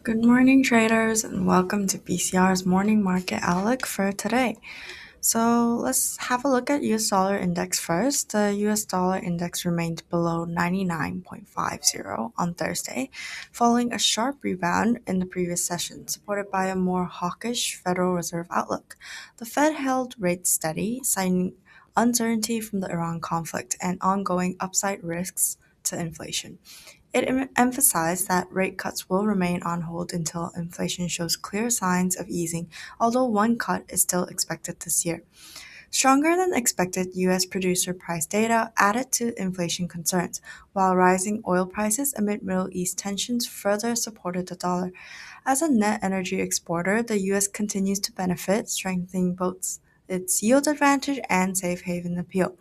Good morning, traders, and welcome to BCR's morning market outlook for today. So let's have a look at US dollar index first. The US dollar index remained below 99.50 on Thursday, following a sharp rebound in the previous session, supported by a more hawkish Federal Reserve outlook. The Fed held rates steady, citing uncertainty from the Iran conflict and ongoing upside risks to inflation. It emphasized that rate cuts will remain on hold until inflation shows clear signs of easing, although one cut is still expected this year. Stronger than expected U.S. producer price data added to inflation concerns, while rising oil prices amid Middle East tensions further supported the dollar. As a net energy exporter, the U.S. continues to benefit, strengthening both its yield advantage and safe haven appeal.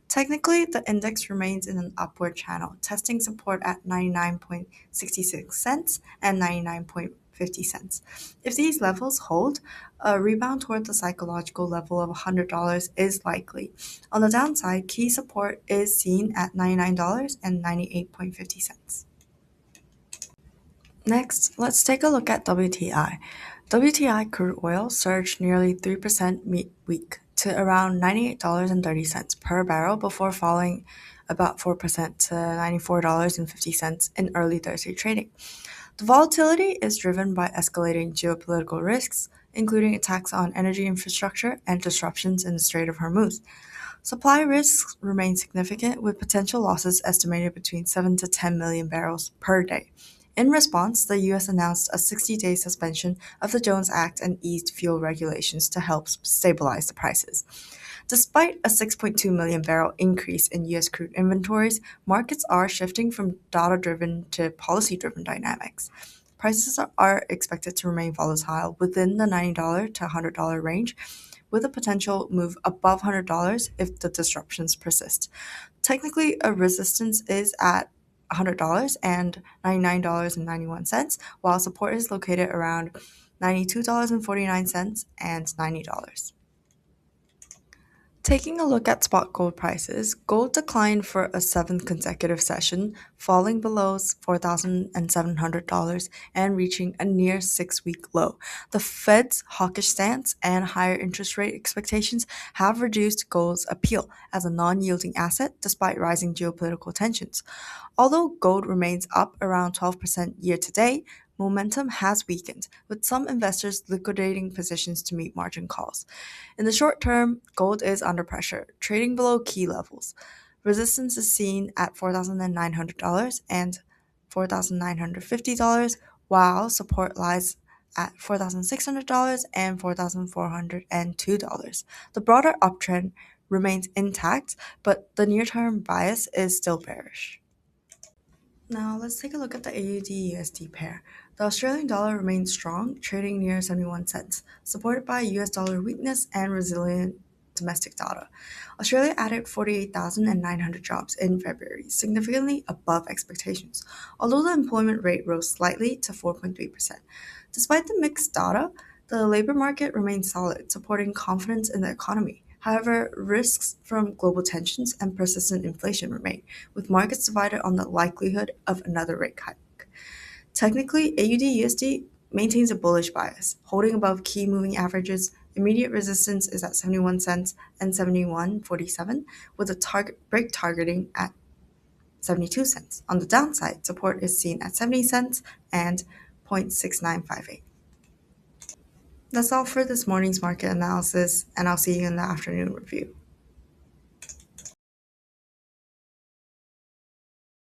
Technically, the index remains in an upward channel, testing support at 99.66 cents and 99.50 cents. If these levels hold, a rebound toward the psychological level of $100 is likely. On the downside, key support is seen at $99 and 98.50 cents. Next, let's take a look at WTI. WTI crude oil surged nearly 3% mid-week to around $98.30 per barrel before falling about 4% to $94.50 in early Thursday trading. The volatility is driven by escalating geopolitical risks, including attacks on energy infrastructure and disruptions in the Strait of Hormuz. Supply risks remain significant, with potential losses estimated between 7 to 10 million barrels per day. In response, the U.S. announced a 60-day suspension of the Jones Act and eased fuel regulations to help stabilize the prices. Despite a 6.2 million barrel increase in U.S. crude inventories, markets are shifting from data driven to policy driven dynamics. Prices are expected to remain volatile within the $90 to $100 range, with a potential move above $100 if the disruptions persist. Technically, a resistance is at $100 and $99.91, while support is located around $92.49 and $90. Taking a look at spot gold prices, gold declined for a seventh consecutive session, falling below $4,700 and reaching a near 6-week low. The Fed's hawkish stance and higher interest rate expectations have reduced gold's appeal as a non yielding asset despite rising geopolitical tensions. Although gold remains up around 12% year to date, momentum has weakened, with some investors liquidating positions to meet margin calls. In the short term, gold is under pressure, trading below key levels. Resistance is seen at $4,900 and $4,950, while support lies at $4,600 and $4,402. The broader uptrend remains intact, but the near-term bias is still bearish. Now let's take a look at the AUD-USD pair. The Australian dollar remains strong, trading near 71 cents, supported by US dollar weakness and resilient domestic data. Australia added 48,900 jobs in February, significantly above expectations, although the employment rate rose slightly to 4.3%. Despite the mixed data, the labor market remains solid, supporting confidence in the economy. However, risks from global tensions and persistent inflation remain, with markets divided on the likelihood of another rate hike. Technically, AUD-USD maintains a bullish bias, holding above key moving averages. Immediate resistance is at 71 cents and 71.47, with a target break targeting at 72 cents. On the downside, support is seen at 70 cents and 0.6958. That's all for this morning's market analysis, and I'll see you in the afternoon review.